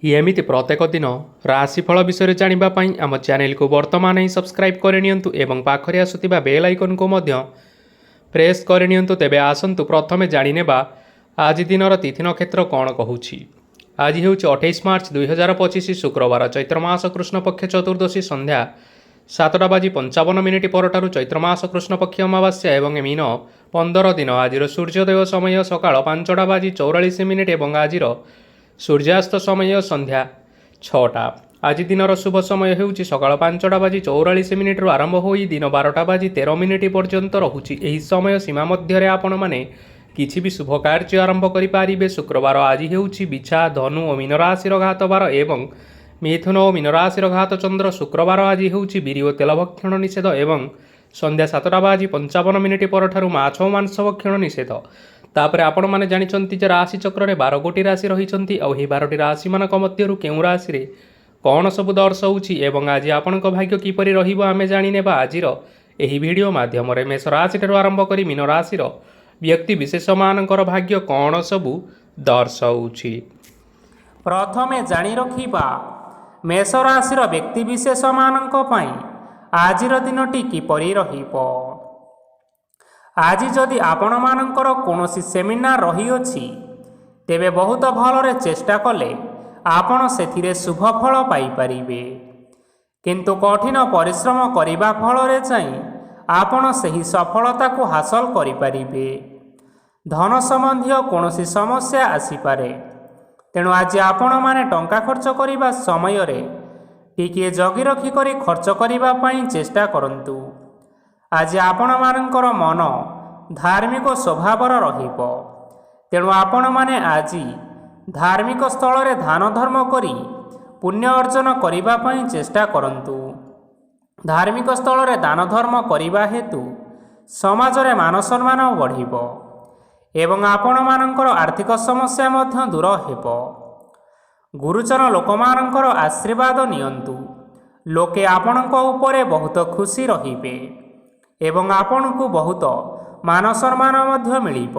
ଏମିତି ପ୍ରତ୍ୟେକ ଦିନ ରାଶିଫଳ ବିଷୟରେ ଜାଣିବା ପାଇଁ ଆମ ଚ୍ୟାନେଲକୁ ବର୍ତ୍ତମାନ ହିଁ ସବସ୍କ୍ରାଇବ୍ କରିନିଅନ୍ତୁ ଏବଂ ପାଖରେ ଆସୁଥିବା ବେଲ୍ ଆଇକନ୍କୁ ମଧ୍ୟ ପ୍ରେସ୍ କରିନିଅନ୍ତୁ। ତେବେ ଆସନ୍ତୁ ପ୍ରଥମେ ଜାଣିନେବା ଆଜି ଦିନର ତିଥି ନକ୍ଷତ୍ର କ'ଣ କହୁଛି। ଆଜି ହେଉଛି 28 ମାର୍ଚ୍ଚ 2025 ଶୁକ୍ରବାର, ଚୈତ୍ର ମାସ କୃଷ୍ଣପକ୍ଷ ଚତୁର୍ଦ୍ଦଶୀ ସନ୍ଧ୍ୟା 7:55 ପରଠାରୁ ଚୈତ୍ର ମାସ କୃଷ୍ଣପକ୍ଷ ଅମାବାସ୍ୟା ଏବଂ ମିନ 15 ଦିନ। ଆଜିର ସୂର୍ଯ୍ୟୋଦୟ ସମୟ ସକାଳ 5:44 ଏବଂ ଆଜିର ସୂର୍ଯ୍ୟାସ୍ତ ସମୟ ସନ୍ଧ୍ୟା 6ଟା। ଆଜି ଦିନର ଶୁଭ ସମୟ ହେଉଛି ସକାଳ 5:44 ଆରମ୍ଭ ହୋଇ ଦିନ 12:13 ପର୍ଯ୍ୟନ୍ତ ରହୁଛି। ଏହି ସମୟ ସୀମା ମଧ୍ୟରେ ଆପଣମାନେ କିଛି ବି ଶୁଭ କାର୍ଯ୍ୟ ଆରମ୍ଭ କରିପାରିବେ। ଶୁକ୍ରବାର ଆଜି ହେଉଛି ବିଛା, ଧନୁ ଓ ମୀନ ରାଶିର ଘାତ ବାର ଏବଂ ମିଥୁନ ଓ ମୀନ ରାଶିର ଘାତ ଚନ୍ଦ୍ର। ଶୁକ୍ରବାର ଆଜି ହେଉଛି ବିରି ଓ ତେଲ ଭକ୍ଷଣ ନିଷେଧ ଏବଂ ସନ୍ଧ୍ୟା 7:55 ପରଠାରୁ ମାଛ ଓ ମାଂସ ଭକ୍ଷଣ ନିଷେଧ। ତାପରେ ଆପଣମାନେ ଜାଣିଛନ୍ତି ଯେ ରାଶି ଚକ୍ରରେ 12ଗୋଟି ରାଶି ରହିଛନ୍ତି ଆଉ ଏହି 12ଟି ରାଶିମାନଙ୍କ ମଧ୍ୟରୁ କେଉଁ ରାଶିରେ କ'ଣ ସବୁ ଦର୍ଶାଉଛି ଏବଂ ଆଜି ଆପଣଙ୍କ ଭାଗ୍ୟ କିପରି ରହିବ ଆମେ ଜାଣିନେବା ଆଜିର ଏହି ଭିଡ଼ିଓ ମାଧ୍ୟମରେ। ମେଷ ରାଶିଠାରୁ ଆରମ୍ଭ କରି ମୀନ ରାଶିର ବ୍ୟକ୍ତି ବିଶେଷମାନଙ୍କର ଭାଗ୍ୟ କ'ଣ ସବୁ ଦର୍ଶାଉଛି। ପ୍ରଥମେ ଜାଣି ରଖିବା ମେଷ ରାଶିର ବ୍ୟକ୍ତିବିଶେଷମାନଙ୍କ ପାଇଁ ଆଜିର ଦିନଟି କିପରି ରହିବ। ଆଜି ଯଦି ଆପଣମାନଙ୍କର କୌଣସି ସେମିନାର ରହିଅଛି ତେବେ ବହୁତ ଭଲରେ ଚେଷ୍ଟା କଲେ ଆପଣ ସେଥିରେ ଶୁଭ ଫଳ ପାଇପାରିବେ, କିନ୍ତୁ କଠିନ ପରିଶ୍ରମ କରିବା ଫଳରେ ଯାଇ ଆପଣ ସେହି ସଫଳତାକୁ ହାସଲ କରିପାରିବେ। ଧନ ସମ୍ବନ୍ଧୀୟ କୌଣସି ସମସ୍ୟା ଆସିପାରେ, ତେଣୁ ଆଜି ଆପଣମାନେ ଟଙ୍କା ଖର୍ଚ୍ଚ କରିବା ସମୟରେ ଟିକିଏ ଜଗି ରଖି କରି ଖର୍ଚ୍ଚ କରିବା ପାଇଁ ଚେଷ୍ଟା କରନ୍ତୁ। ଆଜି ଆପଣମାନଙ୍କର ମନ ଧାର୍ମିକ ସ୍ୱଭାବର ରହିବ, ତେଣୁ ଆପଣମାନେ ଆଜି ଧାର୍ମିକ ସ୍ଥଳରେ ଦାନ ଧର୍ମ କରି ପୁଣ୍ୟ ଅର୍ଜନ କରିବା ପାଇଁ ଚେଷ୍ଟା କରନ୍ତୁ। ଧାର୍ମିକ ସ୍ଥଳରେ ଦାନ ଧର୍ମ କରିବା ହେତୁ ସମାଜରେ ମାନ ସମ୍ମାନ ବଢ଼ିବ ଏବଂ ଆପଣମାନଙ୍କର ଆର୍ଥିକ ସମସ୍ୟା ମଧ୍ୟ ଦୂର ହେବ। ଗୁରୁଜନ ଲୋକମାନଙ୍କର ଆଶୀର୍ବାଦ ନିଅନ୍ତୁ। ଲୋକେ ଆପଣଙ୍କ ଉପରେ ବହୁତ ଖୁସି ରହିବେ ଏବଂ ଆପଣଙ୍କୁ ବହୁତ ମାନ ସମ୍ମାନ ମଧ୍ୟ ମିଳିବ।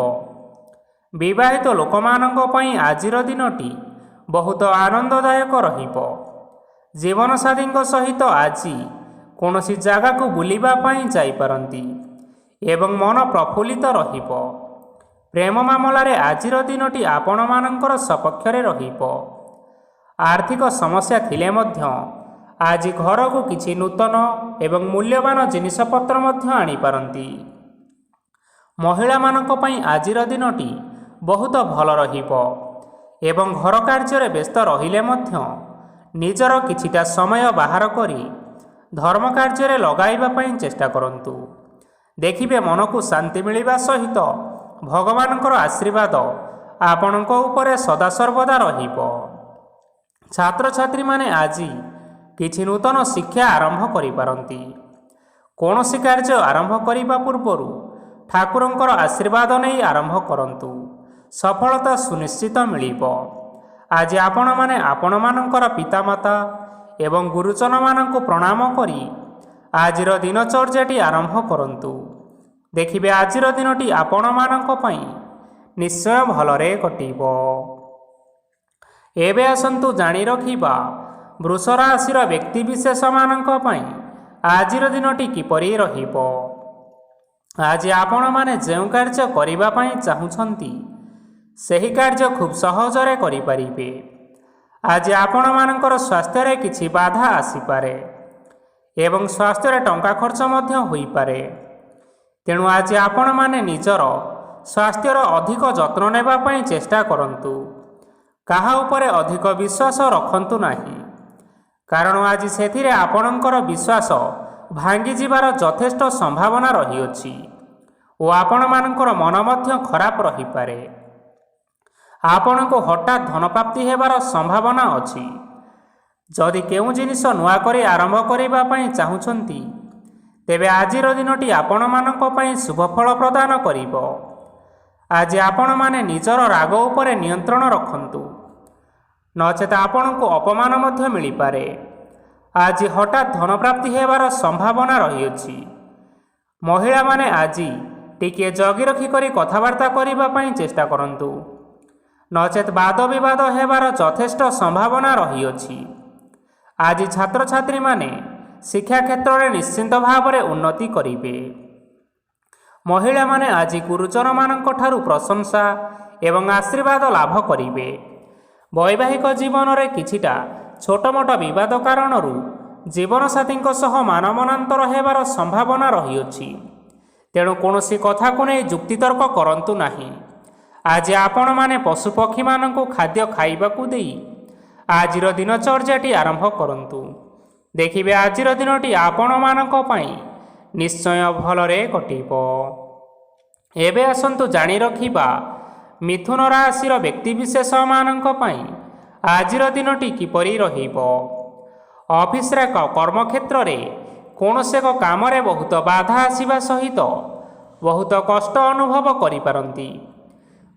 ବିବାହିତ ଲୋକମାନଙ୍କ ପାଇଁ ଆଜିର ଦିନଟି ବହୁତ ଆନନ୍ଦଦାୟକ ରହିବ। ଜୀବନସାଥୀଙ୍କ ସହିତ ଆଜି କୌଣସି ଜାଗାକୁ ବୁଲିବା ପାଇଁ ଯାଇପାରନ୍ତି ଏବଂ ମନ ପ୍ରଫୁଲ୍ଲିତ ରହିବ। ପ୍ରେମ ମାମଲାରେ ଆଜିର ଦିନଟି ଆପଣମାନଙ୍କର ସପକ୍ଷରେ ରହିବ। ଆର୍ଥିକ ସମସ୍ୟା ଥିଲେ ମଧ୍ୟ ଆଜି ଘରକୁ କିଛି ନୂତନ ଏବଂ ମୂଲ୍ୟବାନ ଜିନିଷପତ୍ର ମଧ୍ୟ ଆଣିପାରନ୍ତି। ମହିଳାମାନଙ୍କ ପାଇଁ ଆଜିର ଦିନଟି ବହୁତ ଭଲ ରହିବ ଏବଂ ଘର କାର୍ଯ୍ୟରେ ବ୍ୟସ୍ତ ରହିଲେ ମଧ୍ୟ ନିଜର କିଛିଟା ସମୟ ବାହାର କରି ଧର୍ମ କାର୍ଯ୍ୟରେ ଲଗାଇବା ପାଇଁ ଚେଷ୍ଟା କରନ୍ତୁ। ଦେଖିବେ ମନକୁ ଶାନ୍ତି ମିଳିବା ସହିତ ଭଗବାନଙ୍କର ଆଶୀର୍ବାଦ ଆପଣଙ୍କ ଉପରେ ସଦାସର୍ବଦା ରହିବ। ଛାତ୍ରଛାତ୍ରୀମାନେ ଆଜି କିଛି ନୂତନ ଶିକ୍ଷା ଆରମ୍ଭ କରିପାରନ୍ତି। କୌଣସି କାର୍ଯ୍ୟ ଆରମ୍ଭ କରିବା ପୂର୍ବରୁ ଠାକୁରଙ୍କର ଆଶୀର୍ବାଦ ନେଇ ଆରମ୍ଭ କରନ୍ତୁ, ସଫଳତା ସୁନିଶ୍ଚିତ ମିଳିବ। ଆଜି ଆପଣମାନେ ଆପଣମାନଙ୍କର ପିତାମାତା ଏବଂ ଗୁରୁଜନମାନଙ୍କୁ ପ୍ରଣାମ କରି ଆଜିର ଦିନଚର୍ଯ୍ୟାଟି ଆରମ୍ଭ କରନ୍ତୁ। ଦେଖିବେ ଆଜିର ଦିନଟି ଆପଣମାନଙ୍କ ପାଇଁ ନିଶ୍ଚୟ ଭଲରେ କଟିବ। ଏବେ ଆସନ୍ତୁ ଜାଣି ରଖିବା ବୃଷ ରାଶିର ବ୍ୟକ୍ତିବିଶେଷମାନଙ୍କ ପାଇଁ ଆଜିର ଦିନଟି କିପରି ରହିବ। ଆଜି ଆପଣମାନେ ଯେଉଁ କାର୍ଯ୍ୟ କରିବା ପାଇଁ ଚାହୁଁଛନ୍ତି ସେହି କାର୍ଯ୍ୟ ଖୁବ୍ ସହଜରେ କରିପାରିବେ। ଆଜି ଆପଣମାନଙ୍କର ସ୍ୱାସ୍ଥ୍ୟରେ କିଛି ବାଧା ଆସିପାରେ ଏବଂ ସ୍ୱାସ୍ଥ୍ୟରେ ଟଙ୍କା ଖର୍ଚ୍ଚ ମଧ୍ୟ ହୋଇପାରେ, ତେଣୁ ଆଜି ଆପଣମାନେ ନିଜର ସ୍ୱାସ୍ଥ୍ୟର ଅଧିକ ଯତ୍ନ ନେବା ପାଇଁ ଚେଷ୍ଟା କରନ୍ତୁ। କାହା ଉପରେ ଅଧିକ ବିଶ୍ୱାସ ରଖନ୍ତୁ ନାହିଁ, କାରଣ ଆଜି ସେଥିରେ ଆପଣଙ୍କର ବିଶ୍ୱାସ ଭାଙ୍ଗିଯିବାର ଯଥେଷ୍ଟ ସମ୍ଭାବନା ରହିଅଛି ଓ ଆପଣମାନଙ୍କର ମନ ମଧ୍ୟ ଖରାପ ରହିପାରେ। ଆପଣଙ୍କୁ ହଠାତ୍ ଧନପ୍ରାପ୍ତି ହେବାର ସମ୍ଭାବନା ଅଛି। ଯଦି କେଉଁ ଜିନିଷ ନୂଆ କରି ଆରମ୍ଭ କରିବା ପାଇଁ ଚାହୁଁଛନ୍ତି ତେବେ ଆଜିର ଦିନଟି ଆପଣମାନଙ୍କ ପାଇଁ ଶୁଭ ଫଳ ପ୍ରଦାନ କରିବ। ଆଜି ଆପଣମାନେ ନିଜର ରାଗ ଉପରେ ନିୟନ୍ତ୍ରଣ ରଖନ୍ତୁ, ନଚେତ ଆପଣଙ୍କୁ ଅପମାନ ମଧ୍ୟ ମିଳିପାରେ। ଆଜି ହଠାତ୍ ଧନପ୍ରାପ୍ତି ହେବାର ସମ୍ଭାବନା ରହିଅଛି। ମହିଳାମାନେ ଆଜି ଟିକିଏ ଜଗି ରଖି କରି କଥାବାର୍ତ୍ତା କରିବା ପାଇଁ ଚେଷ୍ଟା କରନ୍ତୁ। ନଚେତ୍ ବାଦ ବିବାଦ ହେବାର ଯଥେଷ୍ଟ ସମ୍ଭାବନା ରହିଅଛି। ଆଜି ଛାତ୍ରଛାତ୍ରୀମାନେ ଶିକ୍ଷା କ୍ଷେତ୍ରରେ ନିଶ୍ଚିନ୍ତ ଭାବରେ ଉନ୍ନତି କରିବେ। ମହିଳାମାନେ ଆଜି ଗୁରୁଜନମାନଙ୍କ ଠାରୁ ପ୍ରଶଂସା ଏବଂ ଆଶୀର୍ବାଦ ଲାଭ କରିବେ। ବୈବାହିକ ଜୀବନରେ କିଛିଟା ଛୋଟମୋଟ ବିବାଦ କାରଣରୁ ଜୀବନସାଥୀଙ୍କ ସହ ମାନମନାନ୍ତର ହେବାର ସମ୍ଭାବନା ରହିଅଛି। ତେଣୁ କୌଣସି କଥାକୁ ନେଇ ଯୁକ୍ତିତର୍କ କରନ୍ତୁ ନାହିଁ। ଆଜି ଆପଣମାନେ ପଶୁପକ୍ଷୀମାନଙ୍କୁ ଖାଦ୍ୟ ଖାଇବାକୁ ଦେଇ ଆଜିର ଦିନଚର୍ଯ୍ୟାଟି ଆରମ୍ଭ କରନ୍ତୁ। ଦେଖିବେ ଆଜିର ଦିନଟି ଆପଣମାନଙ୍କ ପାଇଁ ନିଶ୍ଚୟ ଭଲରେ କଟିବ। ଏବେ ଆସନ୍ତୁ ଜାଣି ରଖିବା ମିଥୁନ ରାଶିର ବ୍ୟକ୍ତିବିଶେଷମାନଙ୍କ ପାଇଁ ଆଜିର ଦିନଟି କିପରି ରହିବ। ଅଫିସରେ କର୍ମକ୍ଷେତ୍ରରେ କୌଣସି ଏକ କାମରେ ବହୁତ ବାଧା ଆସିବା ସହିତ ବହୁତ କଷ୍ଟ ଅନୁଭବ କରିପାରନ୍ତି।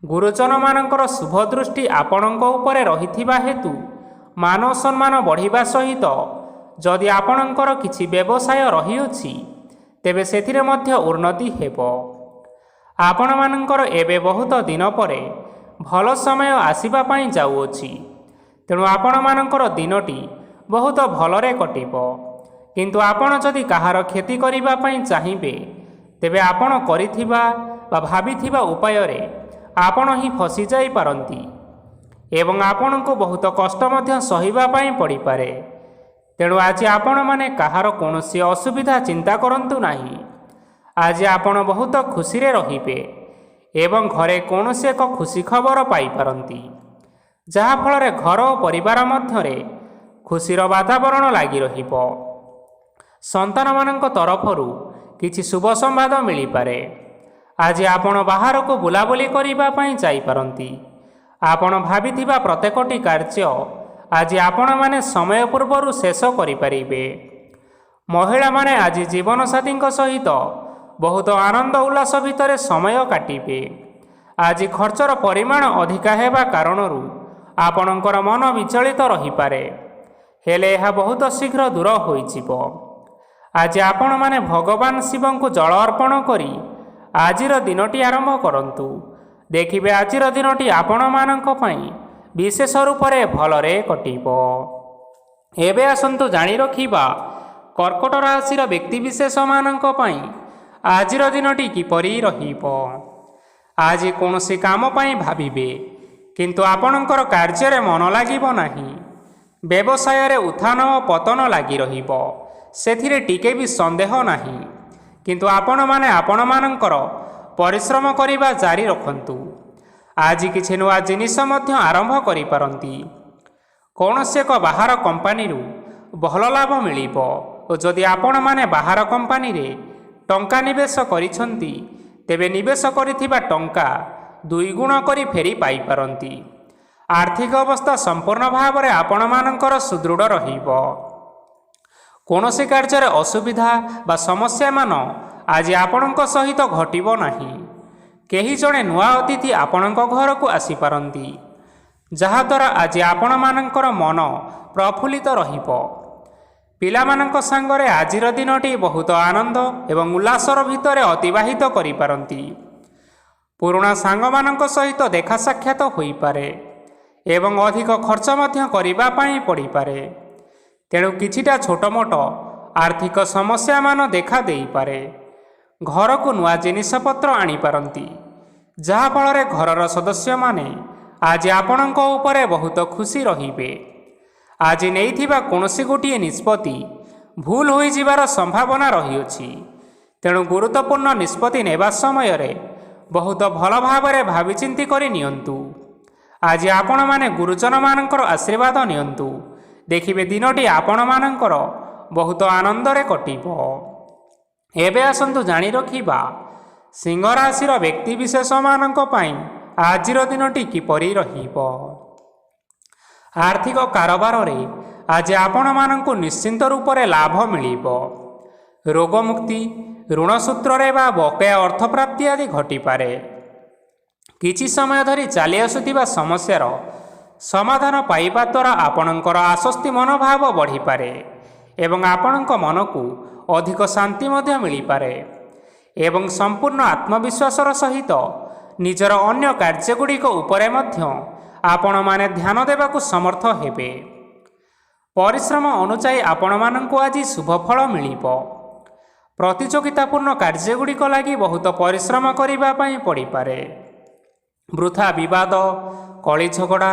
ଗୁରୁଜନମାନଙ୍କର ଶୁଭ ଦୃଷ୍ଟି ଆପଣଙ୍କ ଉପରେ ରହିଥିବା ହେତୁ ମାନ ସମ୍ମାନ ବଢ଼ିବା ସହିତ ଯଦି ଆପଣଙ୍କର କିଛି ବ୍ୟବସାୟ ରହିଅଛି ତେବେ ସେଥିରେ ମଧ୍ୟ ଉନ୍ନତି ହେବ। ଆପଣମାନଙ୍କର ଏବେ ବହୁତ ଦିନ ପରେ ଭଲ ସମୟ ଆସିବା ପାଇଁ ଯାଉଅଛି। ତେଣୁ ଆପଣମାନଙ୍କର ଦିନଟି ବହୁତ ଭଲରେ କଟିବ। କିନ୍ତୁ ଆପଣ ଯଦି କାହାର କ୍ଷତି କରିବା ପାଇଁ ଚାହିଁବେ ତେବେ ଆପଣ କରିଥିବା ବା ଭାବିଥିବା ଉପାୟରେ ଆପଣ ହିଁ ଫସିଯାଇପାରନ୍ତି ଏବଂ ଆପଣଙ୍କୁ ବହୁତ କଷ୍ଟ ମଧ୍ୟ ସହିବା ପାଇଁ ପଡ଼ିପାରେ। ତେଣୁ ଆଜି ଆପଣମାନେ କାହାର କୌଣସି ଅସୁବିଧା ଚିନ୍ତା କରନ୍ତୁ ନାହିଁ। ଆଜି ଆପଣ ବହୁତ ଖୁସିରେ ରହିବେ ଏବଂ ଘରେ କୌଣସି ଏକ ଖୁସି ଖବର ପାଇପାରନ୍ତି, ଯାହାଫଳରେ ଘର ଓ ପରିବାର ମଧ୍ୟରେ ଖୁସିର ବାତାବରଣ ଲାଗି ରହିବ। ସନ୍ତାନମାନଙ୍କ ତରଫରୁ କିଛି ଶୁଭ ସମ୍ବାଦ ମିଳିପାରେ। ଆଜି ଆପଣ ବାହାରକୁ ବୁଲାବୁଲି କରିବା ପାଇଁ ଯାଇପାରନ୍ତି। ଆପଣ ଭାବିଥିବା ପ୍ରତ୍ୟେକଟି କାର୍ଯ୍ୟ ଆଜି ଆପଣମାନେ ସମୟ ପୂର୍ବରୁ ଶେଷ କରିପାରିବେ। ମହିଳାମାନେ ଆଜି ଜୀବନସାଥୀଙ୍କ ସହିତ ବହୁତ ଆନନ୍ଦ ଉଲ୍ଲାସ ଭିତରେ ସମୟ କାଟିବେ। ଆଜି ଖର୍ଚ୍ଚର ପରିମାଣ ଅଧିକା ହେବା କାରଣରୁ ଆପଣଙ୍କର ମନ ବିଚଳିତ ରହିପାରେ, ହେଲେ ଏହା ବହୁତ ଶୀଘ୍ର ଦୂର ହୋଇଯିବ। ଆଜି ଆପଣମାନେ ଭଗବାନ ଶିବଙ୍କୁ ଜଳ ଅର୍ପଣ କରି ଆଜିର ଦିନଟି ଆରମ୍ଭ କରନ୍ତୁ। ଦେଖିବେ ଆଜିର ଦିନଟି ଆପଣମାନଙ୍କ ପାଇଁ ବିଶେଷ ରୂପରେ ଭଲରେ କଟିବ। ଏବେ ଆସନ୍ତୁ ଜାଣି ରଖିବା କର୍କଟ ରାଶିର ବ୍ୟକ୍ତିବିଶେଷମାନଙ୍କ ପାଇଁ ଆଜିର ଦିନଟି କିପରି ରହିବ। ଆଜି କୌଣସି କାମ ପାଇଁ ଭାବିବେ, କିନ୍ତୁ ଆପଣଙ୍କର କାର୍ଯ୍ୟରେ ମନ ଲାଗିବ ନାହିଁ। ବ୍ୟବସାୟରେ ଉତ୍ଥାନ ଓ ପତନ ଲାଗି ରହିବ, ସେଥିରେ ଟିକେ ବି ସନ୍ଦେହ ନାହିଁ। କିନ୍ତୁ ଆପଣମାନେ ଆପଣମାନଙ୍କର ପରିଶ୍ରମ କରିବା ଜାରି ରଖନ୍ତୁ। ଆଜି କିଛି ନୂଆ ଜିନିଷ ମଧ୍ୟ ଆରମ୍ଭ କରିପାରନ୍ତି। କୌଣସି ଏକ ବାହାର କମ୍ପାନୀରୁ ଭଲ ଲାଭ ମିଳିବ ଓ ଯଦି ଆପଣମାନେ ବାହାର କମ୍ପାନୀରେ ଟଙ୍କା ନିବେଶ କରିଛନ୍ତି ତେବେ ନିବେଶ କରିଥିବା ଟଙ୍କା ଦୁଇଗୁଣ କରି ଫେରି ପାଇପାରନ୍ତି। ଆର୍ଥିକ ଅବସ୍ଥା ସମ୍ପୂର୍ଣ୍ଣ ଭାବରେ ଆପଣମାନଙ୍କର ସୁଦୃଢ଼ ରହିବ। କୌଣସି କାର୍ଯ୍ୟରେ ଅସୁବିଧା ବା ସମସ୍ୟାମାନ ଆଜି ଆପଣଙ୍କ ସହିତ ଘଟିବ ନାହିଁ। କେହି ଜଣେ ନୂଆ ଅତିଥି ଆପଣଙ୍କ ଘରକୁ ଆସିପାରନ୍ତି, ଯାହାଦ୍ୱାରା ଆଜି ଆପଣମାନଙ୍କର ମନ ପ୍ରଫୁଲ୍ଲିତ ରହିବ। ପିଲାମାନଙ୍କ ସାଙ୍ଗରେ ଆଜିର ଦିନଟି ବହୁତ ଆନନ୍ଦ ଏବଂ ଉଲ୍ଲାସର ଭିତରେ ଅତିବାହିତ କରିପାରନ୍ତି। ପୁରୁଣା ସାଙ୍ଗମାନଙ୍କ ସହିତ ଦେଖା ସାକ୍ଷାତ ହୋଇପାରେ ଏବଂ ଅଧିକ ଖର୍ଚ୍ଚ ମଧ୍ୟ କରିବା ପାଇଁ ପଡ଼ିପାରେ। ତେଣୁ କିଛିଟା ଛୋଟମୋଟ ଆର୍ଥିକ ସମସ୍ୟାମାନ ଦେଖା ଦେଇପାରେ। ଘରକୁ ନୂଆ ଜିନିଷପତ୍ର ଆଣିପାରନ୍ତି, ଯାହାଫଳରେ ଘରର ସଦସ୍ୟମାନେ ଆଜି ଆପଣଙ୍କ ଉପରେ ବହୁତ ଖୁସି ରହିବେ। ଆଜି ନେଇଥିବା କୌଣସି ଗୋଟିଏ ନିଷ୍ପତ୍ତି ଭୁଲ ହୋଇଯିବାର ସମ୍ଭାବନା ରହିଅଛି। ତେଣୁ ଗୁରୁତ୍ୱପୂର୍ଣ୍ଣ ନିଷ୍ପତ୍ତି ନେବା ସମୟରେ ବହୁତ ଭଲ ଭାବରେ ଭାବିଚିନ୍ତି କରି ନିଅନ୍ତୁ। ଆଜି ଆପଣମାନେ ଗୁରୁଜନମାନଙ୍କର ଆଶୀର୍ବାଦ ନିଅନ୍ତୁ। ଦେଖିବେ ଦିନଟି ଆପଣମାନଙ୍କର ବହୁତ ଆନନ୍ଦରେ କଟିବ। ଏବେ ଆସନ୍ତୁ ଜାଣି ରଖିବା ସିଂହ ରାଶିର ବ୍ୟକ୍ତିବିଶେଷମାନଙ୍କ ପାଇଁ ଆଜିର ଦିନଟି କିପରି ରହିବ। ଆର୍ଥିକ କାରବାରରେ ଆଜି ଆପଣମାନଙ୍କୁ ନିଶ୍ଚିନ୍ତ ରୂପରେ ଲାଭ ମିଳିବ। ରୋଗମୁକ୍ତି, ଋଣ ସୂତ୍ରରେ ବା ବକେୟା ଅର୍ଥପ୍ରାପ୍ତି ଆଦି ଘଟିପାରେ। କିଛି ସମୟ ଧରି ଚାଲି ଆସୁଥିବା ସମସ୍ୟାର ସମାଧାନ ପାଇବା ଦ୍ୱାରା ଆପଣଙ୍କର ଆଶ୍ୱସ୍ତି ମନୋଭାବ ବଢ଼ିପାରେ ଏବଂ ଆପଣଙ୍କ ମନକୁ ଅଧିକ ଶାନ୍ତି ମଧ୍ୟ ମିଳିପାରେ ଏବଂ ସମ୍ପୂର୍ଣ୍ଣ ଆତ୍ମବିଶ୍ୱାସର ସହିତ ନିଜର ଅନ୍ୟ କାର୍ଯ୍ୟଗୁଡ଼ିକ ଉପରେ ମଧ୍ୟ ଆପଣମାନେ ଧ୍ୟାନ ଦେବାକୁ ସମର୍ଥ ହେବେ। ପରିଶ୍ରମ ଅନୁଯାୟୀ ଆପଣମାନଙ୍କୁ ଆଜି ଶୁଭଫଳ ମିଳିବ। ପ୍ରତିଯୋଗିତାପୂର୍ଣ୍ଣ କାର୍ଯ୍ୟଗୁଡ଼ିକ ଲାଗି ବହୁତ ପରିଶ୍ରମ କରିବା ପାଇଁ ପଡ଼ିପାରେ। ବୃଥା ବିବାଦ, କଳି ଝଗଡ଼ା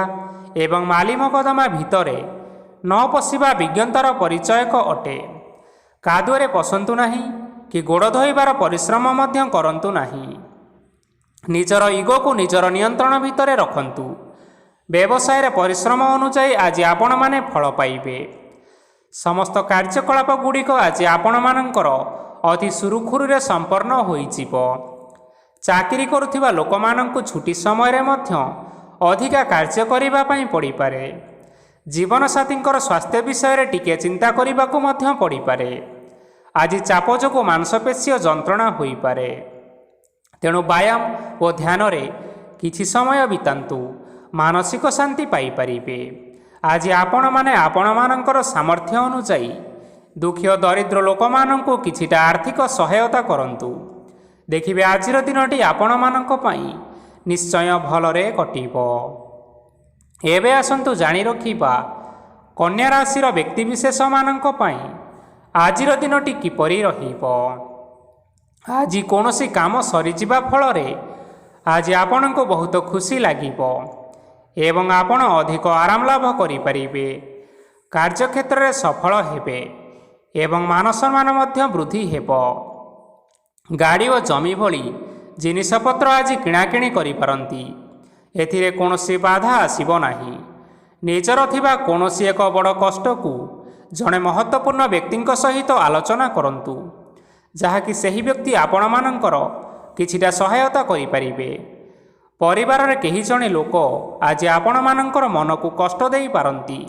ଏବଂ ମାଲି ମକଦ୍ଦମା ଭିତରେ ନ ପଶିବା ବିଜ୍ଞତାର ପରିଚୟକ ଅଟେ। କାଦୁଅରେ ପଶନ୍ତୁ ନାହିଁ କି ଗୋଡ଼ ଧୋଇବାର ପରିଶ୍ରମ ମଧ୍ୟ କରନ୍ତୁ ନାହିଁ। ନିଜର ଇଗୋକୁ ନିଜର ନିୟନ୍ତ୍ରଣ ଭିତରେ ରଖନ୍ତୁ। ବ୍ୟବସାୟରେ ପରିଶ୍ରମ ଅନୁଯାୟୀ ଆଜି ଆପଣମାନେ ଫଳ ପାଇବେ। ସମସ୍ତ କାର୍ଯ୍ୟକଳାପ ଗୁଡ଼ିକ ଆଜି ଆପଣମାନଙ୍କର ଅତି ସୁରୁଖୁରୁରେ ସମ୍ପନ୍ନ ହୋଇଯିବ। ଚାକିରି କରୁଥିବା ଲୋକମାନଙ୍କୁ ଛୁଟି ସମୟରେ ମଧ୍ୟ ଅଧିକା କାର୍ଯ୍ୟ କରିବା ପାଇଁ ପଡ଼ିପାରେ। ଜୀବନସାଥୀଙ୍କର ସ୍ୱାସ୍ଥ୍ୟ ବିଷୟରେ ଟିକିଏ ଚିନ୍ତା କରିବାକୁ ମଧ୍ୟ ପଡ଼ିପାରେ। ଆଜି ଚାପ ଯୋଗୁଁ ମାଂସପେଶୀୟ ଯନ୍ତ୍ରଣା ହୋଇପାରେ। ତେଣୁ ବ୍ୟାୟାମ ଓ ଧ୍ୟାନରେ କିଛି ସମୟ ବିତାନ୍ତୁ, ମାନସିକ ଶାନ୍ତି ପାଇପାରିବେ। ଆଜି ଆପଣମାନେ ଆପଣମାନଙ୍କର ସାମର୍ଥ୍ୟ ଅନୁଯାୟୀ ଦୁଃଖୀ ଓ ଦରିଦ୍ର ଲୋକମାନଙ୍କୁ କିଛିଟା ଆର୍ଥିକ ସହାୟତା କରନ୍ତୁ। ଦେଖିବେ ଆଜିର ଦିନଟି ଆପଣମାନଙ୍କ ପାଇଁ ନିଶ୍ଚୟ ଭଲରେ କଟିବ। ଏବେ ଆସନ୍ତୁ ଜାଣି ରଖିବା କନ୍ୟା ରାଶିର ବ୍ୟକ୍ତିବିଶେଷମାନଙ୍କ ପାଇଁ ଆଜିର ଦିନଟି କିପରି ରହିବ। ଆଜି କୌଣସି କାମ ସରିଯିବା ଫଳରେ ଆଜି ଆପଣଙ୍କୁ ବହୁତ ଖୁସି ଲାଗିବ ଏବଂ ଆପଣ ଅଧିକ ଆରାମ ଲାଭ କରିପାରିବେ। କାର୍ଯ୍ୟକ୍ଷେତ୍ରରେ ସଫଳ ହେବେ ଏବଂ ମାନସମ୍ମାନ ମଧ୍ୟ ବୃଦ୍ଧି ହେବ। ଗାଡ଼ି ଓ ଜମି ଭଳି ଜିନିଷପତ୍ର ଆଜି କିଣାକିଣି କରିପାରନ୍ତି। ଏଥିରେ କୌଣସି ବାଧା ଆସିବ ନାହିଁ। ନିଜର ଥିବା କୌଣସି ଏକ ବଡ଼ କଷ୍ଟକୁ ଜଣେ ମହତ୍ତ୍ୱପୂର୍ଣ୍ଣ ବ୍ୟକ୍ତିଙ୍କ ସହିତ ଆଲୋଚନା କରନ୍ତୁ, ଯାହାକି ସେହି ବ୍ୟକ୍ତି ଆପଣମାନଙ୍କର କିଛିଟା ସହାୟତା କରିପାରିବେ। ପରିବାରରେ କେହି ଜଣେ ଲୋକ ଆଜି ଆପଣମାନଙ୍କର ମନକୁ କଷ୍ଟ ଦେଇପାରନ୍ତି।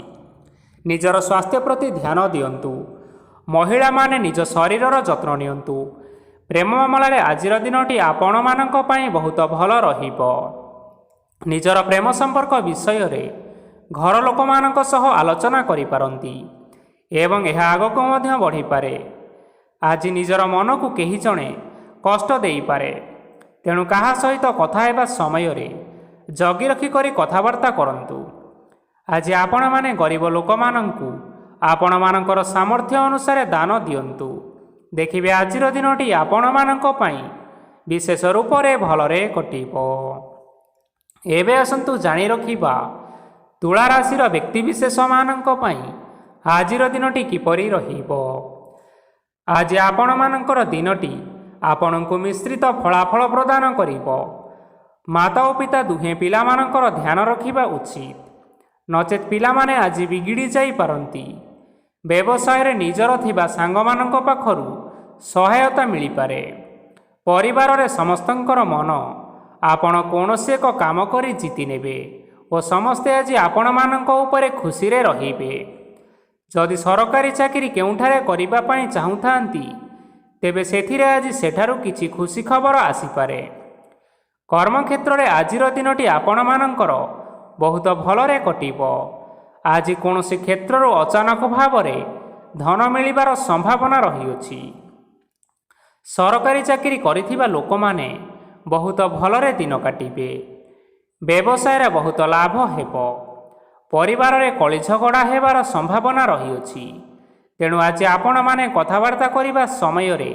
ନିଜର ସ୍ୱାସ୍ଥ୍ୟ ପ୍ରତି ଧ୍ୟାନ ଦିଅନ୍ତୁ। ମହିଳାମାନେ ନିଜ ଶରୀରର ଯତ୍ନ ନିଅନ୍ତୁ। ପ୍ରେମ ମାମଲାରେ ଆଜିର ଦିନଟି ଆପଣମାନଙ୍କ ପାଇଁ ବହୁତ ଭଲ ରହିବ। ନିଜର ପ୍ରେମ ସମ୍ପର୍କ ବିଷୟରେ ଘର ଲୋକମାନଙ୍କ ସହ ଆଲୋଚନା କରିପାରନ୍ତି ଏବଂ ଏହା ଆଗକୁ ମଧ୍ୟ ବଢ଼ିପାରେ। ଆଜି ନିଜର ମନକୁ କେହି ଜଣେ କଷ୍ଟ ଦେଇପାରେ, ତେଣୁ କାହା ସହିତ କଥା ହେବା ସମୟରେ ଜଗି ରଖି କରି କଥାବାର୍ତ୍ତା କରନ୍ତୁ। ଆଜି ଆପଣମାନେ ଗରିବ ଲୋକମାନଙ୍କୁ ଆପଣମାନଙ୍କର ସାମର୍ଥ୍ୟ ଅନୁସାରେ ଦାନ ଦିଅନ୍ତୁ। ଦେଖିବେ ଆଜିର ଦିନଟି ଆପଣମାନଙ୍କ ପାଇଁ ବିଶେଷ ରୂପରେ ଭଲରେ କଟିବ। ଏବେ ଆସନ୍ତୁ ଜାଣି ରଖିବା ତୁଳା ରାଶିର ବ୍ୟକ୍ତିବିଶେଷମାନଙ୍କ ପାଇଁ ଆଜିର ଦିନଟି କିପରି ରହିବ। ଆଜି ଆପଣମାନଙ୍କର ଦିନଟି ଆପଣଙ୍କୁ ମିଶ୍ରିତ ଫଳାଫଳ ପ୍ରଦାନ କରିବ। ମାତା ଓ ପିତା ଦୁହେଁ ପିଲାମାନଙ୍କର ଧ୍ୟାନ ରଖିବା ଉଚିତ, ନଚେତ୍ ପିଲାମାନେ ଆଜି ବିଗିଡ଼ି ଯାଇପାରନ୍ତି। ବ୍ୟବସାୟରେ ନିଜର ଥିବା ସାଙ୍ଗମାନଙ୍କ ପାଖରୁ ସହାୟତା ମିଳିପାରେ। ପରିବାରରେ ସମସ୍ତଙ୍କର ମନ ଆପଣ କୌଣସି ଏକ କାମ କରି ଜିତି ନେବେ ଓ ସମସ୍ତେ ଆଜି ଆପଣମାନଙ୍କ ଉପରେ ଖୁସିରେ ରହିବେ। ଯଦି ସରକାରୀ ଚାକିରି କେଉଁଠାରେ କରିବା ପାଇଁ ଚାହୁଁଥାନ୍ତି, ତେବେ ସେଥିରେ ଆଜି ସେଠାରୁ କିଛି ଖୁସି ଖବର ଆସିପାରେ। କର୍ମକ୍ଷେତ୍ରରେ ଆଜିର ଦିନଟି ଆପଣମାନଙ୍କର ବହୁତ ଭଲରେ କଟିବ। ଆଜି କୌଣସି କ୍ଷେତ୍ରରୁ ଅଚାନକ ଭାବରେ ଧନ ମିଳିବାର ସମ୍ଭାବନା ରହିଅଛି। ସରକାରୀ ଚାକିରି କରିଥିବା ଲୋକମାନେ ବହୁତ ଭଲରେ ଦିନ କାଟିବେ। ବ୍ୟବସାୟରେ ବହୁତ ଲାଭ ହେବ। ପରିବାରରେ କଳି ଝଗଡ଼ା ହେବାର ସମ୍ଭାବନା ରହିଅଛି। ତେଣୁ ଆଜି ଆପଣମାନେ କଥାବାର୍ତ୍ତା କରିବା ସମୟରେ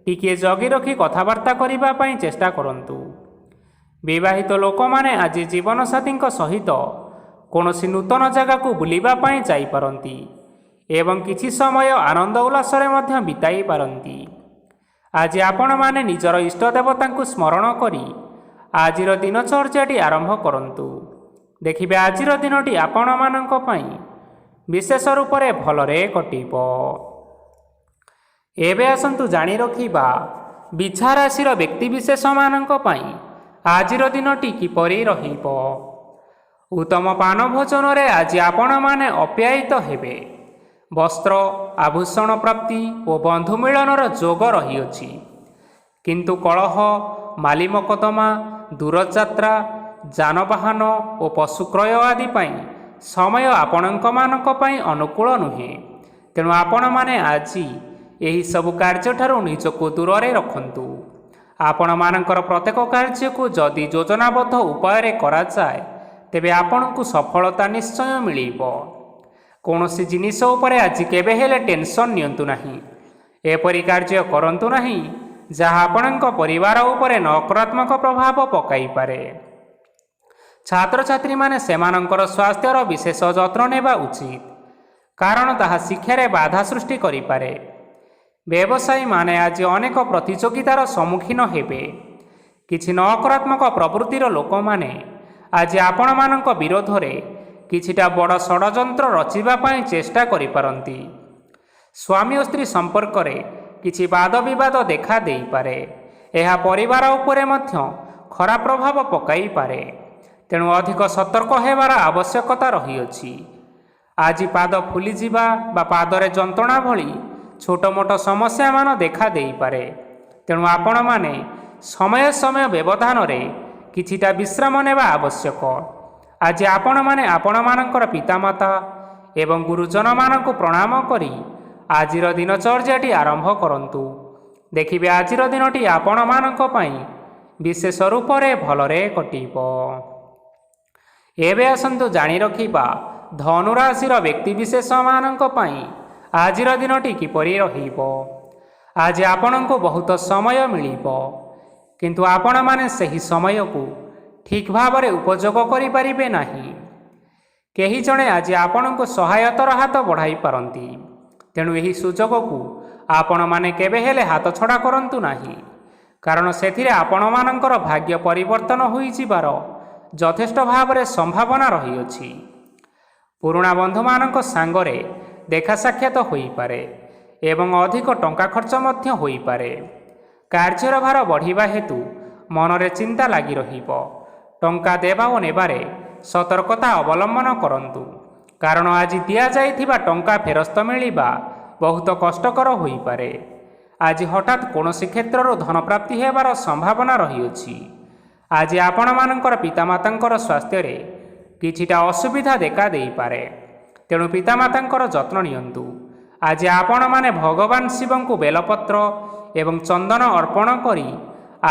ଟିକିଏ ଜଗି ରଖି କଥାବାର୍ତ୍ତା କରିବା ପାଇଁ ଚେଷ୍ଟା କରନ୍ତୁ। ବିବାହିତ ଲୋକମାନେ ଆଜି ଜୀବନସାଥୀଙ୍କ ସହିତ କୌଣସି ନୂତନ ଜାଗାକୁ ବୁଲିବା ପାଇଁ ଯାଇପାରନ୍ତି ଏବଂ କିଛି ସମୟ ଆନନ୍ଦ ଉଲ୍ଲାସରେ ମଧ୍ୟ ବିତାଇ ପାରନ୍ତି। ଆଜି ଆପଣମାନେ ନିଜର ଇଷ୍ଟ ଦେବତାଙ୍କୁ ସ୍ମରଣ କରି ଆଜିର ଦିନଚର୍ଯ୍ୟାଟି ଆରମ୍ଭ କରନ୍ତୁ। ଦେଖିବେ ଆଜିର ଦିନଟି ଆପଣମାନଙ୍କ ପାଇଁ ବିଶେଷ ରୂପରେ ଭଲରେ କଟିବ। ଏବେ ଆସନ୍ତୁ ଜାଣି ରଖିବା ବିଛା ରାଶିର ବ୍ୟକ୍ତିବିଶେଷମାନଙ୍କ ପାଇଁ ଆଜିର ଦିନଟି କିପରି ରହିବ। ଉତ୍ତମ ପାନ ଭୋଜନରେ ଆଜି ଆପଣମାନେ ଅପ୍ୟାୟିତ ହେବେ। ବସ୍ତ୍ର ଆଭୂଷଣ ପ୍ରାପ୍ତି ଓ ବନ୍ଧୁ ମିଳନର ଯୋଗ ରହିଅଛି। କିନ୍ତୁ କଳହ, ମାଲି ମକଦ୍ଦମା, ଦୂରଯାତ୍ରା, ଯାନବାହନ ଓ ପଶୁ କ୍ରୟ ଆଦି ପାଇଁ ସମୟ ଆପଣଙ୍କମାନଙ୍କ ପାଇଁ ଅନୁକୂଳ ନୁହେଁ। ତେଣୁ ଆପଣମାନେ ଆଜି ଏହିସବୁ କାର୍ଯ୍ୟଠାରୁ ନିଜକୁ ଦୂରରେ ରଖନ୍ତୁ। ଆପଣମାନଙ୍କର ପ୍ରତ୍ୟେକ କାର୍ଯ୍ୟକୁ ଯଦି ଯୋଜନାବଦ୍ଧ ଉପାୟରେ କରାଯାଏ, ତେବେ ଆପଣଙ୍କୁ ସଫଳତା ନିଶ୍ଚୟ ମିଳିବ। କୌଣସି ଜିନିଷ ଉପରେ ଆଜି କେବେ ହେଲେ ଟେନସନ୍ ନିଅନ୍ତୁ ନାହିଁ। ଏପରି କାର୍ଯ୍ୟ କରନ୍ତୁ ନାହିଁ ଯାହା ଆପଣଙ୍କ ପରିବାର ଉପରେ ନକାରାତ୍ମକ ପ୍ରଭାବ ପକାଇପାରେ। ଛାତ୍ରଛାତ୍ରୀମାନେ ସେମାନଙ୍କର ସ୍ୱାସ୍ଥ୍ୟର ବିଶେଷ ଯତ୍ନ ନେବା ଉଚିତ, କାରଣ ତାହା ଶିକ୍ଷାରେ ବାଧା ସୃଷ୍ଟି କରିପାରେ। ବ୍ୟବସାୟୀମାନେ ଆଜି ଅନେକ ପ୍ରତିଯୋଗିତାର ସମ୍ମୁଖୀନ ହେବେ। କିଛି ନକାରାତ୍ମକ ପ୍ରବୃତ୍ତିର ଲୋକମାନେ ଆଜି ଆପଣମାନଙ୍କ ବିରୋଧରେ କିଛିଟା ବଡ଼ ଷଡ଼ଯନ୍ତ୍ର ରଚିବା ପାଇଁ ଚେଷ୍ଟା କରିପାରନ୍ତି। ସ୍ୱାମୀ ଓ ସ୍ତ୍ରୀ ସମ୍ପର୍କରେ କିଛି ବାଦ ବିବାଦ ଦେଖା ଦେଇପାରେ। ଏହା ପରିବାର ଉପରେ ମଧ୍ୟ ଖରାପ ପ୍ରଭାବ ପକାଇପାରେ। ତେଣୁ ଅଧିକ ସତର୍କ ହେବାର ଆବଶ୍ୟକତା ରହିଅଛି। ଆଜି ପାଦ ଫୁଲିଯିବା ବା ପାଦରେ ଯନ୍ତ୍ରଣା ଭଳି ଛୋଟ ମୋଟ ସମସ୍ୟାମାନ ଦେଖା ଦେଇପାରେ। ତେଣୁ ଆପଣମାନେ ସମୟ ସମୟ ବ୍ୟବଧାନରେ କିଛିଟା ବିଶ୍ରାମ ନେବା ଆବଶ୍ୟକ। ଆଜି ଆପଣମାନେ ଆପଣମାନଙ୍କର ପିତାମାତା ଏବଂ ଗୁରୁଜନମାନଙ୍କୁ ପ୍ରଣାମ କରି ଆଜିର ଦିନଚର୍ଯ୍ୟାଟି ଆରମ୍ଭ କରନ୍ତୁ। ଦେଖିବେ ଆଜିର ଦିନଟି ଆପଣମାନଙ୍କ ପାଇଁ ବିଶେଷ ରୂପରେ ଭଲରେ କଟିବ। ଏବେ ଆସନ୍ତୁ ଜାଣି ରଖିବା ଧନୁରାଶିର ବ୍ୟକ୍ତିବିଶେଷମାନଙ୍କ ପାଇଁ ଆଜିର ଦିନଟି କିପରି ରହିବ। ଆଜି ଆପଣଙ୍କୁ ବହୁତ ସମୟ ମିଳିବ, କିନ୍ତୁ ଆପଣମାନେ ସେହି ସମୟକୁ ଠିକ୍ ଭାବରେ ଉପଯୋଗ କରିପାରିବେ ନାହିଁ। କେହି ଜଣେ ଆଜି ଆପଣଙ୍କୁ ସହାୟତାର ହାତ ବଢ଼ାଇ ପାରନ୍ତି। ତେଣୁ ଏହି ସୁଯୋଗକୁ ଆପଣମାନେ କେବେ ହେଲେ ହାତଛଡ଼ା କରନ୍ତୁ ନାହିଁ, କାରଣ ସେଥିରେ ଆପଣମାନଙ୍କର ଭାଗ୍ୟ ପରିବର୍ତ୍ତନ ହୋଇଯିବାର ଯଥେଷ୍ଟ ଭାବରେ ସମ୍ଭାବନା ରହିଅଛି। ପୁରୁଣା ବନ୍ଧୁମାନଙ୍କ ସାଙ୍ଗରେ ଦେଖା ସାକ୍ଷାତ ହୋଇପାରେ ଏବଂ ଅଧିକ ଟଙ୍କା ଖର୍ଚ୍ଚ ମଧ୍ୟ ହୋଇପାରେ। କାର୍ଯ୍ୟର ଭାର ବଢ଼ିବା ହେତୁ ମନରେ ଚିନ୍ତା ଲାଗି ରହିବ। ଟଙ୍କା ଦେବା ଓ ନେବାରେ ସତର୍କତା ଅବଲମ୍ବନ କରନ୍ତୁ, କାରଣ ଆଜି ଦିଆଯାଇଥିବା ଟଙ୍କା ଫେରସ୍ତ ମିଳିବା ବହୁତ କଷ୍ଟକର ହୋଇପାରେ। ଆଜି ହଠାତ୍ କୌଣସି କ୍ଷେତ୍ରରୁ ଧନପ୍ରାପ୍ତି ହେବାର ସମ୍ଭାବନା ରହିଅଛି। ଆଜି ଆପଣମାନଙ୍କର ପିତାମାତାଙ୍କର ସ୍ୱାସ୍ଥ୍ୟରେ କିଛିଟା ଅସୁବିଧା ଦେଖା ଦେଇପାରେ। ତେଣୁ ପିତାମାତାଙ୍କର ଯତ୍ନ ନିଅନ୍ତୁ। ଆଜି ଆପଣମାନେ ଭଗବାନ ଶିବଙ୍କୁ ବେଲପତ୍ର ଏବଂ ଚନ୍ଦନ ଅର୍ପଣ କରି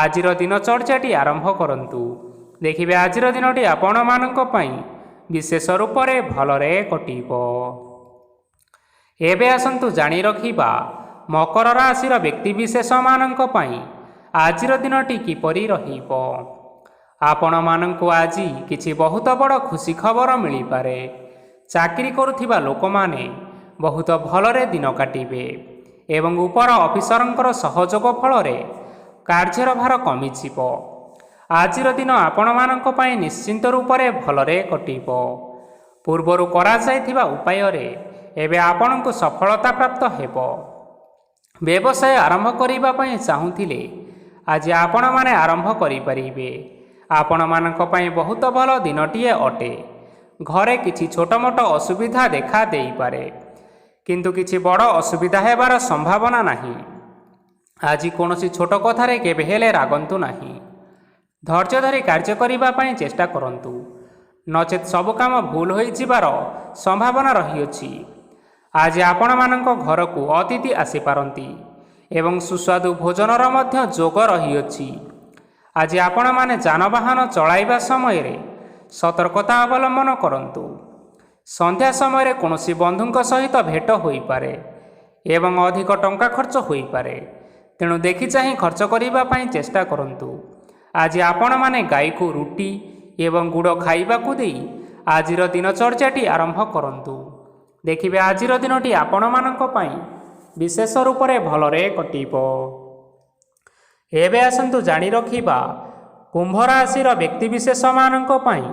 ଆଜିର ଦିନଚର୍ଯ୍ୟାଟି ଆରମ୍ଭ କରନ୍ତୁ। ଦେଖିବେ ଆଜିର ଦିନଟି ଆପଣମାନଙ୍କ ପାଇଁ ବିଶେଷ ରୂପରେ ଭଲରେ କଟିବ। ଏବେ ଆସନ୍ତୁ ଜାଣି ରଖିବା ମକର ରାଶିର ବ୍ୟକ୍ତିବିଶେଷମାନଙ୍କ ପାଇଁ ଆଜିର ଦିନଟି କିପରି ରହିବ। ଆପଣମାନଙ୍କୁ ଆଜି କିଛି ବହୁତ ବଡ଼ ଖୁସି ଖବର ମିଳିପାରେ। ଚାକିରି କରୁଥିବା ଲୋକମାନେ ବହୁତ ଭଲରେ ଦିନ କାଟିବେ ଏବଂ ଉପର ଅଫିସରଙ୍କର ସହଯୋଗ ଫଳରେ କାର୍ଯ୍ୟର ଭାର କମିଯିବ। ଆଜିର ଦିନ ଆପଣମାନଙ୍କ ପାଇଁ ନିଶ୍ଚିନ୍ତ ରୂପରେ ଭଲରେ କଟିବ। ପୂର୍ବରୁ କରାଯାଇଥିବା ଉପାୟରେ ଏବେ ଆପଣଙ୍କୁ ସଫଳତା ପ୍ରାପ୍ତ ହେବ। ବ୍ୟବସାୟ ଆରମ୍ଭ କରିବା ପାଇଁ ଚାହୁଁଥିଲେ ଆଜି ଆପଣମାନେ ଆରମ୍ଭ କରିପାରିବେ। ଆପଣମାନଙ୍କ ପାଇଁ ବହୁତ ଭଲ ଦିନଟିଏ ଅଟେ। ଘରେ କିଛି ଛୋଟ ମୋଟ ଅସୁବିଧା ଦେଖା ଦେଇପାରେ, କିନ୍ତୁ କିଛି ବଡ଼ ଅସୁବିଧା ହେବାର ସମ୍ଭାବନା ନାହିଁ। ଆଜି କୌଣସି ଛୋଟ କଥାରେ କେବେ ହେଲେ ରାଗନ୍ତୁ ନାହିଁ। ଧୈର୍ଯ୍ୟ ଧରି କାର୍ଯ୍ୟ କରିବା ପାଇଁ ଚେଷ୍ଟା କରନ୍ତୁ, ନଚେତ୍ ସବୁ କାମ ଭୁଲ ହୋଇଯିବାର ସମ୍ଭାବନା ରହିଅଛି। ଆଜି ଆପଣମାନଙ୍କ ଘରକୁ ଅତିଥି ଆସିପାରନ୍ତି ଏବଂ ସୁସ୍ୱାଦୁ ଭୋଜନର ମଧ୍ୟ ଯୋଗ ରହିଅଛି। ଆଜି ଆପଣମାନେ ଯାନବାହନ ଚଳାଇବା ସମୟରେ ସତର୍କତା ଅବଲମ୍ବନ କରନ୍ତୁ। ସନ୍ଧ୍ୟା ସମୟରେ କୌଣସି ବନ୍ଧୁଙ୍କ ସହିତ ଭେଟ ହୋଇପାରେ ଏବଂ ଅଧିକ ଟଙ୍କା ଖର୍ଚ୍ଚ ହୋଇପାରେ। ତେଣୁ ଦେଖି ଚାହିଁ ଖର୍ଚ୍ଚ କରିବା ପାଇଁ ଚେଷ୍ଟା କରନ୍ତୁ। ଆଜି ଆପଣମାନେ ଗାଈକୁ ରୁଟି ଏବଂ ଗୁଡ଼ ଖାଇବାକୁ ଦେଇ ଆଜିର ଦିନଚର୍ଯ୍ୟାଟି ଆରମ୍ଭ କରନ୍ତୁ। ଦେଖିବେ ଆଜିର ଦିନଟି ଆପଣମାନଙ୍କ ପାଇଁ ବିଶେଷ ରୂପରେ ଭଲରେ କଟିବ। ଏବେ ଆସନ୍ତୁ ଜାଣି ରଖିବା କୁମ୍ଭ ରାଶିର ବ୍ୟକ୍ତିବିଶେଷମାନଙ୍କ ପାଇଁ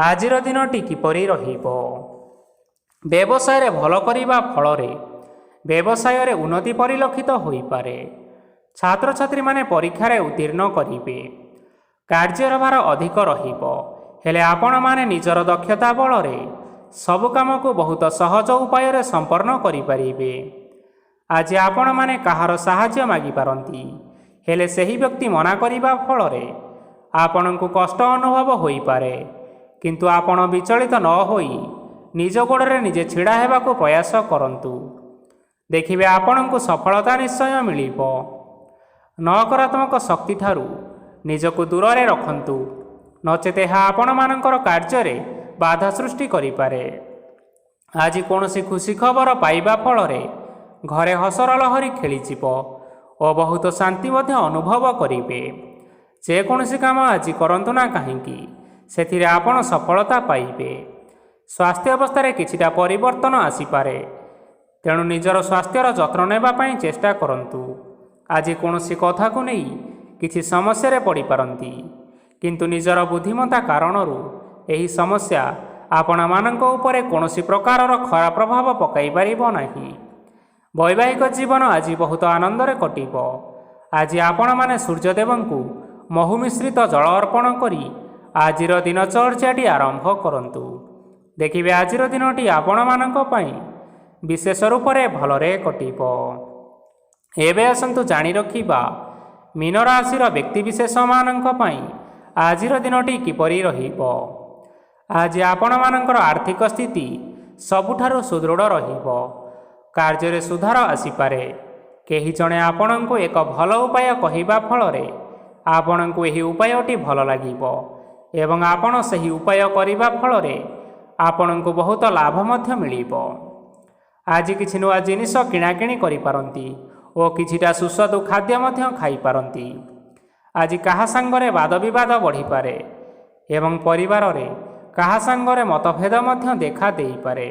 ଆଜିର ଦିନଟି କିପରି ରହିବ। ବ୍ୟବସାୟରେ ଭଲ କରିବା ଫଳରେ ବ୍ୟବସାୟରେ ଉନ୍ନତି ପରିଲକ୍ଷିତ ହୋଇପାରେ। ଛାତ୍ରଛାତ୍ରୀମାନେ ପରୀକ୍ଷାରେ ଉତ୍ତୀର୍ଣ୍ଣ କରିବେ। କାର୍ଯ୍ୟର ଭାର ଅଧିକ ରହିବ, ହେଲେ ଆପଣମାନେ ନିଜର ଦକ୍ଷତା ବଳରେ ସବୁ କାମକୁ ବହୁତ ସହଜ ଉପାୟରେ ସମ୍ପନ୍ନ କରିପାରିବେ। ଆଜି ଆପଣମାନେ କାହାର ସାହାଯ୍ୟ ମାଗିପାରନ୍ତି, ହେଲେ ସେହି ବ୍ୟକ୍ତି ମନା କରିବା ଫଳରେ ଆପଣଙ୍କୁ କଷ୍ଟ ଅନୁଭବ ହୋଇପାରେ। କିନ୍ତୁ ଆପଣ ବିଚଳିତ ନ ହୋଇ ନିଜ ଗୋଡ଼ରେ ନିଜେ ଛିଡ଼ା ହେବାକୁ ପ୍ରୟାସ କରନ୍ତୁ। ଦେଖିବେ ଆପଣଙ୍କୁ ସଫଳତା ନିଶ୍ଚୟ ମିଳିବ। ନକାରାତ୍ମକ ଶକ୍ତିଠାରୁ ନିଜକୁ ଦୂରରେ ରଖନ୍ତୁ। ନଚେତ୍ ଏହା ଆପଣମାନଙ୍କର କାର୍ଯ୍ୟରେ ବାଧା ସୃଷ୍ଟି କରିପାରେ। ଆଜି କୌଣସି ଖୁସି ଖବର ପାଇବା ଫଳରେ ଘରେ ହସର ଲହରୀ ଖେଳିଯିବ ଓ ବହୁତ ଶାନ୍ତି ମଧ୍ୟ ଅନୁଭବ କରିବେ। ଯେକୌଣସି କାମ ଆଜି କରନ୍ତୁ ନା କାହିଁକି ସେଥିରେ ଆପଣ ସଫଳତା ପାଇବେ। ସ୍ୱାସ୍ଥ୍ୟ ଅବସ୍ଥାରେ କିଛିଟା ପରିବର୍ତ୍ତନ ଆସିପାରେ, ତେଣୁ ନିଜର ସ୍ୱାସ୍ଥ୍ୟର ଯତ୍ନ ନେବା ପାଇଁ ଚେଷ୍ଟା କରନ୍ତୁ। ଆଜି କୌଣସି କଥାକୁ ନେଇ କିଛି ସମସ୍ୟାରେ ପଡ଼ିପାରନ୍ତି, କିନ୍ତୁ ନିଜର ବୁଦ୍ଧିମତ୍ତା କାରଣରୁ ଏହି ସମସ୍ୟା ଆପଣମାନଙ୍କ ଉପରେ କୌଣସି ପ୍ରକାରର ଖରାପ ପ୍ରଭାବ ପକାଇ ପାରିବ ନାହିଁ। ବୈବାହିକ ଜୀବନ ଆଜି ବହୁତ ଆନନ୍ଦରେ କଟିବ। ଆଜି ଆପଣମାନେ ସୂର୍ଯ୍ୟଦେବଙ୍କୁ ମହୁ ମିଶ୍ରିତ ଜଳ ଅର୍ପଣ କରି ଆଜିର ଦିନଚର୍ଯ୍ୟାଟି ଆରମ୍ଭ କରନ୍ତୁ। ଦେଖିବେ ଆଜିର ଦିନଟି ଆପଣମାନଙ୍କ ପାଇଁ ବିଶେଷ ରୂପରେ ଭଲରେ କଟିବ। ଏବେ ଆସନ୍ତୁ ଜାଣି ରଖିବା ମୀନ ରାଶିର ବ୍ୟକ୍ତିବିଶେଷମାନଙ୍କ ପାଇଁ ଆଜିର ଦିନଟି କିପରି ରହିବ। ଆଜି ଆପଣମାନଙ୍କର ଆର୍ଥିକ ସ୍ଥିତି ସବୁଠାରୁ ସୁଦୃଢ଼ ରହିବ। କାର୍ଯ୍ୟରେ ସୁଧାର ଆସିପାରେ। କେହି ଜଣେ ଆପଣଙ୍କୁ ଏକ ଭଲ ଉପାୟ କହିବା ଫଳରେ ଆପଣଙ୍କୁ ଏହି ଉପାୟଟି ଭଲ ଲାଗିବ ଏବଂ ଆପଣ ସେହି ଉପାୟ କରିବା ଫଳରେ ଆପଣଙ୍କୁ ବହୁତ ଲାଭ ମଧ୍ୟ ମିଳିବ। ଆଜି କିଛି ନୂଆ ଜିନିଷ କିଣାକିଣି କରିପାରନ୍ତି ଓ କିଛିଟା ସୁସ୍ୱାଦୁ ଖାଦ୍ୟ ମଧ୍ୟ ଖାଇପାରନ୍ତି। ଆଜି କାହା ସାଙ୍ଗରେ ବାଦବିବାଦ ବଢ଼ିପାରେ ଏବଂ ପରିବାରରେ କାହା ସାଙ୍ଗରେ ମତଭେଦ ମଧ୍ୟ ଦେଖା ଦେଇପାରେ।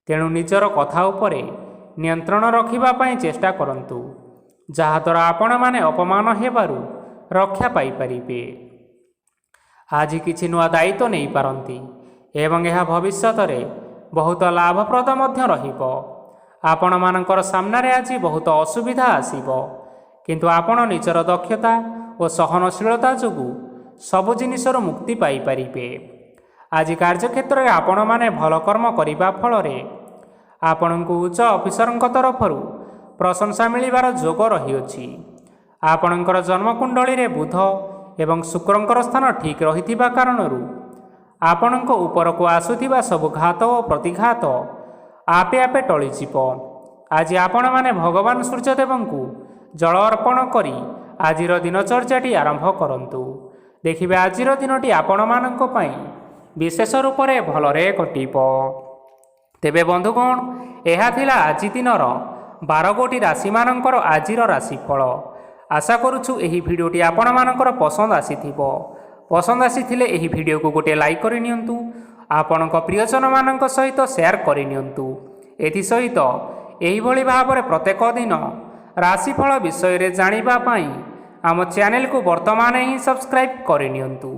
ତେଣୁ ନିଜର କଥା ଉପରେ ନିୟନ୍ତ୍ରଣ ରଖିବା ପାଇଁ ଚେଷ୍ଟା କରନ୍ତୁ, ଯାହାଦ୍ୱାରା ଆପଣମାନେ ଅପମାନ ହେବାରୁ ରକ୍ଷା ପାଇପାରିବେ। ଆଜି କିଛି ନୂଆ ଦାୟିତ୍ୱ ନେଇପାରନ୍ତି ଏବଂ ଏହା ଭବିଷ୍ୟତରେ ବହୁତ ଲାଭପ୍ରଦ ମଧ୍ୟ ରହିବ। ଆପଣମାନଙ୍କର ସାମ୍ନାରେ ଆଜି ବହୁତ ଅସୁବିଧା ଆସିବ, କିନ୍ତୁ ଆପଣ ନିଜର ଦକ୍ଷତା ଓ ସହନଶୀଳତା ଯୋଗୁଁ ସବୁ ଜିନିଷରୁ ମୁକ୍ତି ପାଇପାରିବେ। ଆଜି କାର୍ଯ୍ୟକ୍ଷେତ୍ରରେ ଆପଣମାନେ ଭଲ କର୍ମ କରିବା ଫଳରେ ଆପଣଙ୍କୁ ଉଚ୍ଚ ଅଫିସରଙ୍କ ତରଫରୁ ପ୍ରଶଂସା ମିଳିବାର ଯୋଗ ରହିଅଛି। ଆପଣଙ୍କର ଜନ୍ମକୁଣ୍ଡଳୀରେ ବୁଧ ଏବଂ ଶୁକ୍ରଙ୍କର ସ୍ଥାନ ଠିକ୍ ରହିଥିବା କାରଣରୁ ଆପଣଙ୍କ ଉପରକୁ ଆସୁଥିବା ସବୁ ଘାତ ଓ ପ୍ରତିଘାତ ଆପେ ଆପେ ଟଳିଯିବ। ଆଜି ଆପଣମାନେ ଭଗବାନ ସୂର୍ଯ୍ୟଦେବଙ୍କୁ ଜଳ ଅର୍ପଣ କରି ଆଜିର ଦିନଚର୍ଯ୍ୟାଟି ଆରମ୍ଭ କରନ୍ତୁ। ଦେଖିବେ ଆଜିର ଦିନଟି ଆପଣମାନଙ୍କ ପାଇଁ ବିଶେଷ ରୂପରେ ଭଲରେ କଟିବ। ତେବେ ବନ୍ଧୁଗଣ, ଏହା ଥିଲା ଆଜି ଦିନର 12 ଗୋଟି ରାଶିମାନଙ୍କର ଆଜିର ରାଶିଫଳ। ଆଶା କରୁଛୁ ଏହି ଭିଡ଼ିଓଟି ଆପଣମାନଙ୍କର ପସନ୍ଦ ଆସିଥିବ। ପସନ୍ଦ ଆସିଥିଲେ ଏହି ଭିଡ଼ିଓକୁ ଗୋଟିଏ ଲାଇକ୍ କରିନିଅନ୍ତୁ। ଆପଣଙ୍କ ପ୍ରିୟଜନମାନଙ୍କ ସହିତ ସେୟାର କରିନିଅନ୍ତୁ। ଏଥିସହିତ ଏହିଭଳି ଭାବରେ ପ୍ରତ୍ୟେକ ଦିନ ରାଶିଫଳ ବିଷୟରେ ଜାଣିବା ପାଇଁ ଆମ ଚ୍ୟାନେଲକୁ ବର୍ତ୍ତମାନ ହିଁ ସବସ୍କ୍ରାଇବ୍ କରିନିଅନ୍ତୁ।